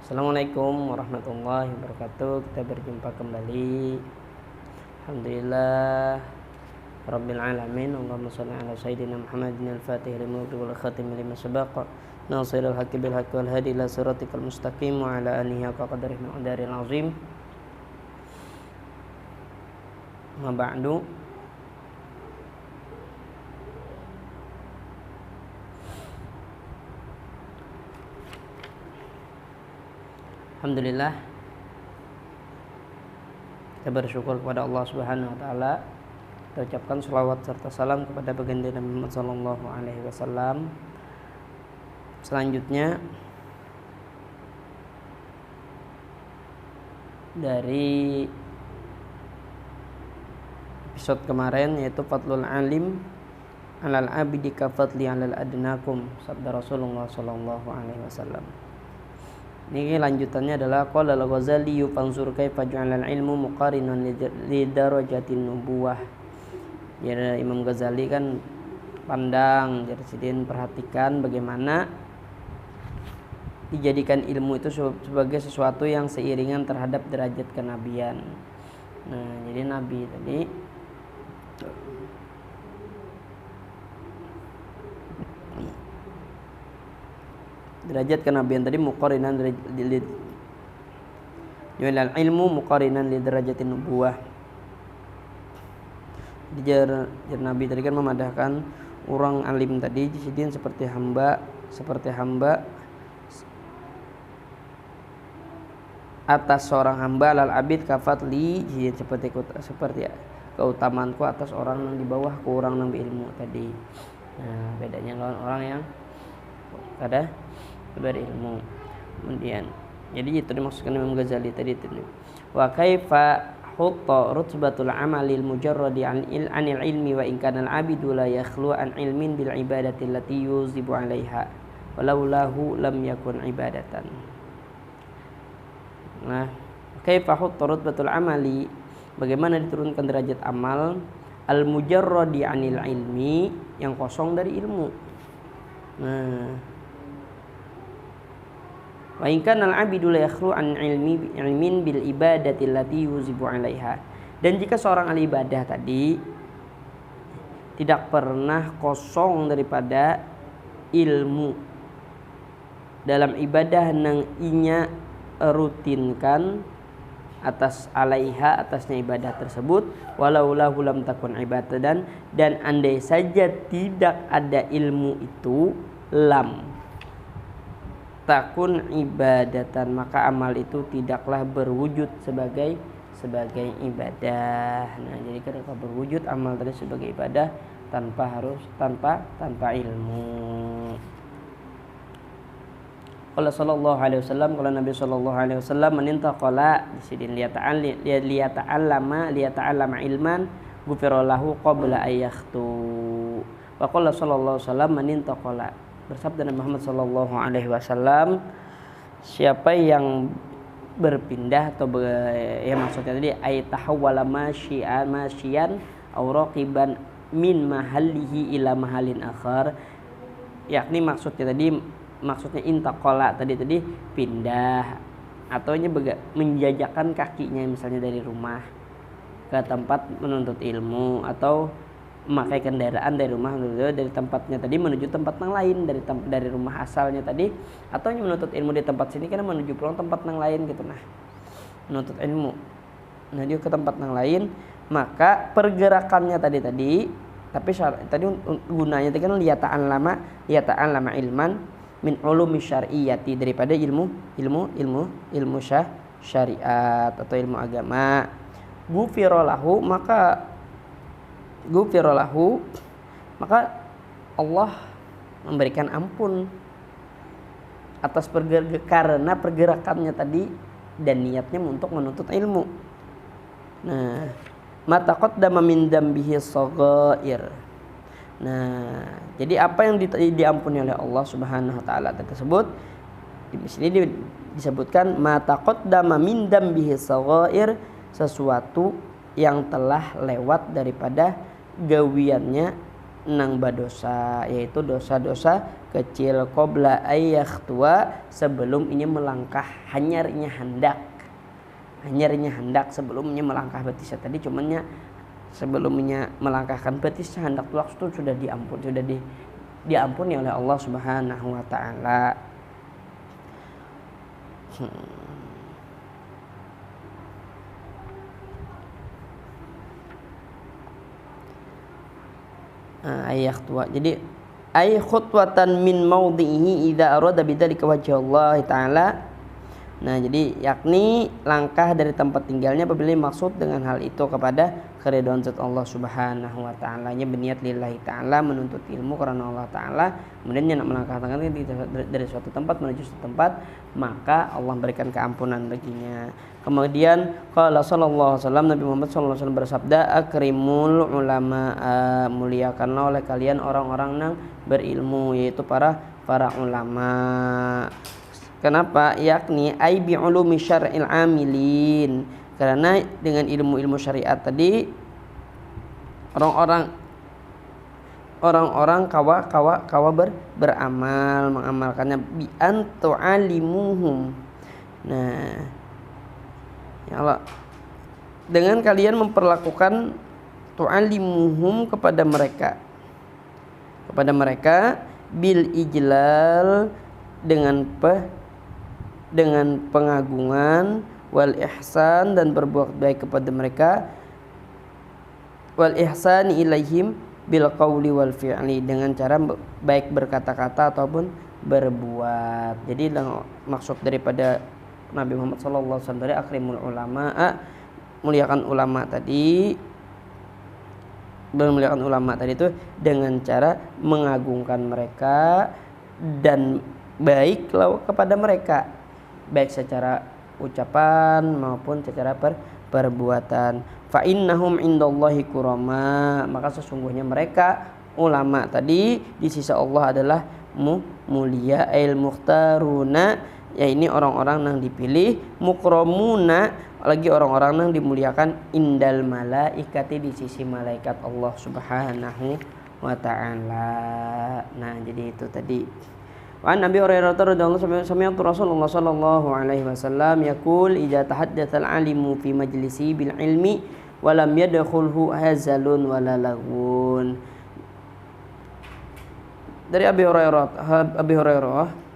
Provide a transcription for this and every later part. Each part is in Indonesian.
Assalamualaikum warahmatullahi wabarakatuh. Kita berjumpa kembali. Alhamdulillah Rabbil alamin. Allahumma shalli ala sayyidina Muhammadin al-fatih lima wal khatim lima sabaq nasirul haqqi bil haqqi wal hadi ila siratikal mustaqim wa ala alihi haqqa qadrihi wa daril azim. Ma ba'du. Alhamdulillah, kita bersyukur kepada Allah Subhanahu wa taala. Kita ucapkan selawat serta salam kepada baginda Nabi Muhammad sallallahu alaihi wasallam. Selanjutnya dari episode kemarin, yaitu Fadlul Alim alal abidi ka fadli alal adnakum, sabda Rasulullah sallallahu alaihi wasallam. Ini lanjutannya adalah qala al-Ghazali fanzur kaifa ja'ala al-ilmu muqarinan li darajatin nubuwah. Jadi Imam Ghazali kan pandang, jadi sidin perhatikan bagaimana dijadikan ilmu itu sebagai sesuatu yang seiringan terhadap derajat kenabian. Nah, jadi nabi tadi derajat kenabian tadi muqarinan jual ilmu muqarinan li derajatin nubuwah. Jar nabi tadi kan memadahkan orang alim tadi jisidin seperti hamba atas seorang hamba lal abid kafatli seperti keutamaanku atas orang yang di bawah ke orang yang berilmu tadi. Nah, bedanya lawan orang yang ada berilmu. Kemudian jadi itu dimaksudkan Imam Ghazali tadi itu. Wa kaifa hutta rutbatul amalil mujarradi anil ilmi wa in kana al abidu la yakhlu an ilmin bil ibadati allati yuzibu 'alaiha walau lahu lam yakun ibadatan. Nah, kaifa hutta rutbatul amali, bagaimana diturunkan derajat amal al mujarradi anil ilmi, yang kosong dari ilmu. Nah, wa in kana al-'abidu la yakhlu an ilmin bil ibadati allati yuzibu 'alaiha. Dan jika seorang ahli ibadah tadi tidak pernah kosong daripada ilmu dalam ibadah nang inya rutinkan atas alaiha, atasnya ibadah tersebut, walau lahu lam takun ibadatan, dan andai saja tidak ada ilmu itu, lam takun ibadatan, maka amal itu tidaklah berwujud sebagai ibadah. Nah, jadi ketika berwujud amal tadi sebagai ibadah tanpa ilmu. Qala sallallahu alaihi wasallam, qala Nabi sallallahu alaihi wasallam, manintaqala disidin liyata'allama ilman ghufira lahu qabla ayakhtu. Wa qala sallallahu alaihi wasallam, manintaqala, bersabda Nabi Muhammad sallallahu alaihi wasallam, siapa yang berpindah atau maksudnya tadi ay tahawwala masyian aw raqiban min mahallihi ila mahallin akhar, yakni maksudnya intaqala tadi pindah atau menjajakan kakinya misalnya dari rumah ke tempat menuntut ilmu, atau memakai kendaraan dari rumah dari tempatnya tadi menuju tempat yang lain, dari rumah asalnya tadi, atau menuntut ilmu di tempat sini karena menuju pulang tempat yang lain gitu. Nah, menuntut ilmu, nah dia ke tempat yang lain, maka pergerakannya tadi tapi tadi gunanya tadi kan liyata'allama ilman min ulumi syar'iyyati, daripada ilmu syariat atau ilmu agama. Ghufira lahu, maka Allah memberikan ampun atas karena pergerakannya tadi dan niatnya untuk menuntut ilmu. Nah, ma taqaddama min dambihi shaghair. Nah, jadi apa yang diampuni oleh Allah Subhanahu wa taala tersebut di sini disebutkan ma taqaddama min dambihi shaghair, sesuatu yang telah lewat daripada gawiannya nang badosa, yaitu dosa-dosa kecil qabla ayakhtua, sebelum inya melangkah, hanyarnya hendak sebelumnya melangkah betisnya tadi, cumannya sebelumnya melangkahkan betisnya hendak waktu itu sudah diampuni oleh Allah Subhanahu wa taala. Ayat tua. Jadi ay khutwatan min maudhihi idza arada bidzalika wajha Allah taala. Nah, jadi yakni langkah dari tempat tinggalnya apabila maksud dengan hal itu kepada keridhaan zat Allah Subhanahu wa taala, nya berniat lillahi taala, menuntut ilmu karena Allah taala, kemudian nak melangkahkan dari suatu tempat menuju suatu tempat, maka Allah berikan keampunan baginya. Kemudian qala sallallahu alaihi wasallam, Nabi Muhammad sallallahu alaihi wasallam bersabda, akrimul ulama, muliakanlah oleh kalian orang-orang yang berilmu, yaitu para ulama. Kenapa? Yakni ai bi ulumi syar'il amilin, karena dengan ilmu-ilmu syariat tadi orang-orang kawa beramal, mengamalkannya, bi antu alimuhum. Nah, ya Allah, dengan kalian memperlakukan tu'alimuhum kepada mereka bil ijlal, dengan pengagungan, wal ihsan, dan berbuat baik kepada mereka, wal ihsan ilaihim bil qauli wal fi'li, dengan cara baik berkata-kata ataupun berbuat. Jadi maksud daripada Nabi Muhammad SAW dari akrimul ulama, muliakan ulama tadi, itu dengan cara mengagungkan mereka dan baik kepada mereka, baik secara ucapan maupun secara perbuatan. Fa innahum indallahi kurama, maka sesungguhnya mereka ulama tadi di sisi Allah adalah mulia, al mukhtaruna, ya ini orang-orang yang dipilih, mukramuna, lagi orang-orang yang dimuliakan, indal malaikati, di sisi malaikat Allah Subhanahu wa taala. Nah, jadi itu tadi. Wa an Nabi Hurairah radhiyallahu anhu sami'tu Rasulullah sallallahu alaihi wasallam yaqul idza tahaddatsa al-alimu fi majlisi bil ilmi wa lam yadkhulhu hazalun wala laghun. Dari Abi Hurairah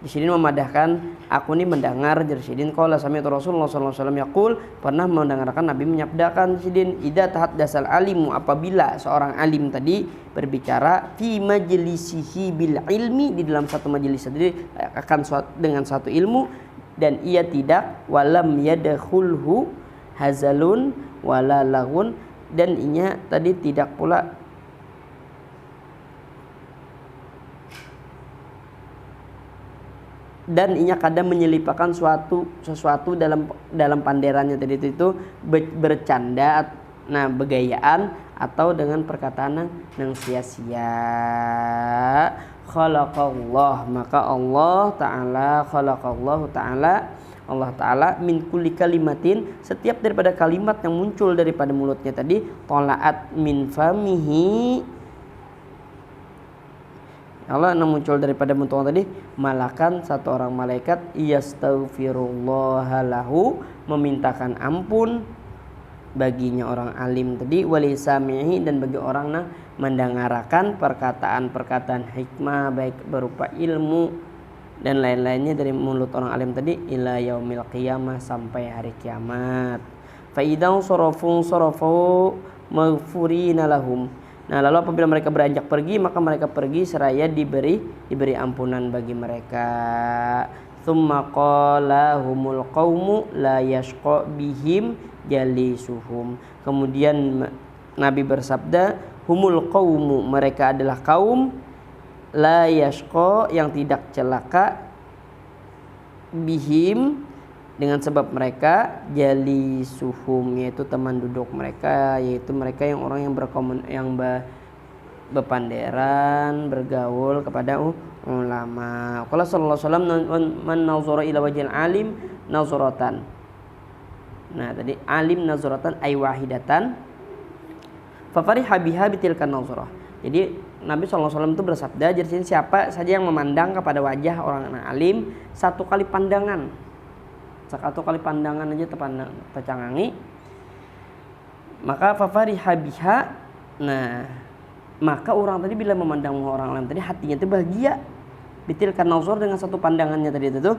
di sini memadahkan, aku ini mendengar dari sidin qala sami'tu Rasulullah sallallahu alaihi wasallam yaqul, pernah mendengarkan Nabi menyabdakan sidin, idza tahaddasal alimu, apabila seorang alim tadi berbicara, fi majlisihi bil ilmi, di dalam satu majelis tadi akan dengan satu ilmu, dan ia tidak walam yadkhulhu hazalun wala laghun, dan inya tadi tidak pula dan inya kadang menyelipkan sesuatu dalam panderannya tadi itu bercanda, nah begayaan, atau dengan perkataan yang sia-sia. Khalaqallah, maka Allah Ta'ala min kulli kalimatin, setiap daripada kalimat yang muncul daripada mulutnya tadi, tolaat min famihi, Allah yang muncul daripada mulut tadi, malakan satu orang malaikat, yastaghfirullah lahu, memintakan ampun baginya orang alim tadi, walisamihi, dan bagi orang yang mendengarkan perkataan-perkataan hikmah baik berupa ilmu dan lain-lainnya dari mulut orang alim tadi, ila yaumil qiyamah, sampai hari kiamat. Fa idza sarafu maghfurina lahum. Nah, lalu apabila mereka beranjak pergi, maka mereka pergi seraya diberi ampunan bagi mereka. Tsumma qala humul qaumu la yashqa bihim jalisuhum. Kemudian Nabi bersabda, humul qaumu, mereka adalah kaum, la yashqa, yang tidak celaka, bihim, dengan sebab mereka, jalisuhum, yaitu teman duduk mereka, yaitu mereka yang orang yang berpanderan, bergaul kepada ulama. Qala sallallahu alaihi wasallam, man nazara ila wajhil alim nazratan. Nah, tadi alim nazratan ay wahidatan fa fariha biha bitilkan nazrah. Jadi Nabi SAW itu bersabda, jadi siapa saja yang memandang kepada wajah orang alim satu kali pandangan aja tercangangi, maka fafariha biha. Nah, maka orang tadi bila memandang orang alim tadi hatinya itu bahagia. Bitilkan nazar, dengan satu pandangannya tadi itu tuh,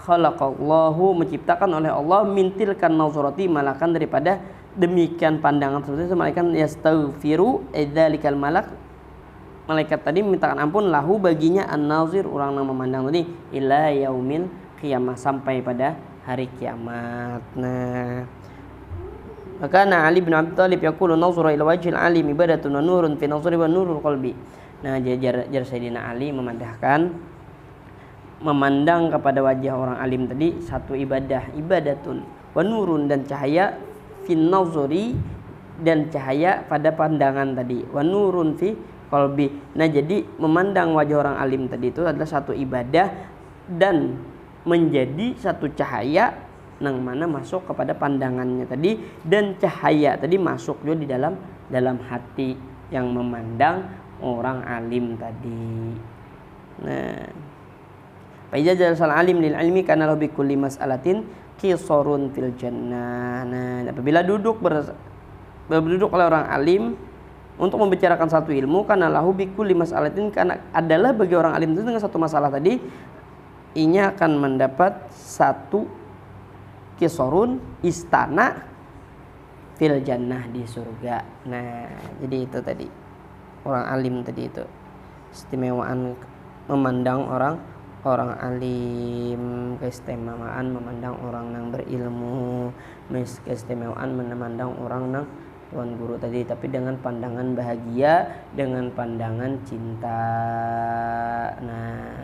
khalaqallahu, menciptakan oleh Allah, mintilkan nazarati, malakan daripada demikian pandangan seperti itu, malaikat yastaghfiru idzalikal malaikat tadi memintakan ampun lahu baginya an-nazir, orang yang memandang tadi, ila yaumil qiyamah, sampai pada hari kiamat. Nah, maka Ali bin Abi Thalib yaqulu nazara ila wajhil alim ibadatun wa nurun fi nazari wa nurul qalbi. Nah, jar Sayyidina Ali memandang kepada wajah orang alim tadi satu ibadatun wa nurun, dan cahaya fin nazari, dan cahaya pada pandangan tadi, wa nurun fi qalbi. Nah, jadi memandang wajah orang alim tadi itu adalah satu ibadah dan menjadi satu cahaya yang mana masuk kepada pandangannya tadi, dan cahaya tadi masuk juga di dalam hati yang memandang orang alim tadi. Nah, fa iza jalasal alim lil ilmi kana lahu bi kulli mas'alatin qisarun fil jannah. Nah, apabila duduk oleh orang alim untuk membicarakan satu ilmu, kana lahu bi kulli mas'alatin, karena adalah bagi orang alim itu dengan satu masalah tadi, inya akan mendapat satu qisarun, istana fil jannah, di surga. Nah, jadi itu tadi orang alim tadi itu istimewaan memandang orang alim, keistimewaan memandang orang yang berilmu, keistimewaan memandang orang yang tuan guru tadi, tapi dengan pandangan bahagia, dengan pandangan cinta. Nah,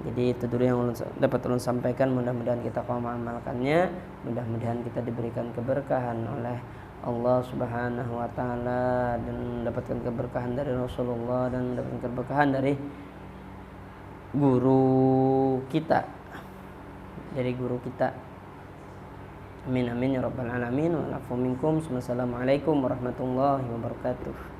jadi itu dulu yang dapat ulun sampaikan. Mudah-mudahan kita kaum mengamalkannya, mudah-mudahan kita diberikan keberkahan oleh Allah Subhanahu wa taala, dan mendapatkan keberkahan dari Rasulullah, dan mendapatkan keberkahan dari guru kita, amin amin ya rabbal alamin. Wa afu minkum. Wassalamualaikum warahmatullahi wabarakatuh.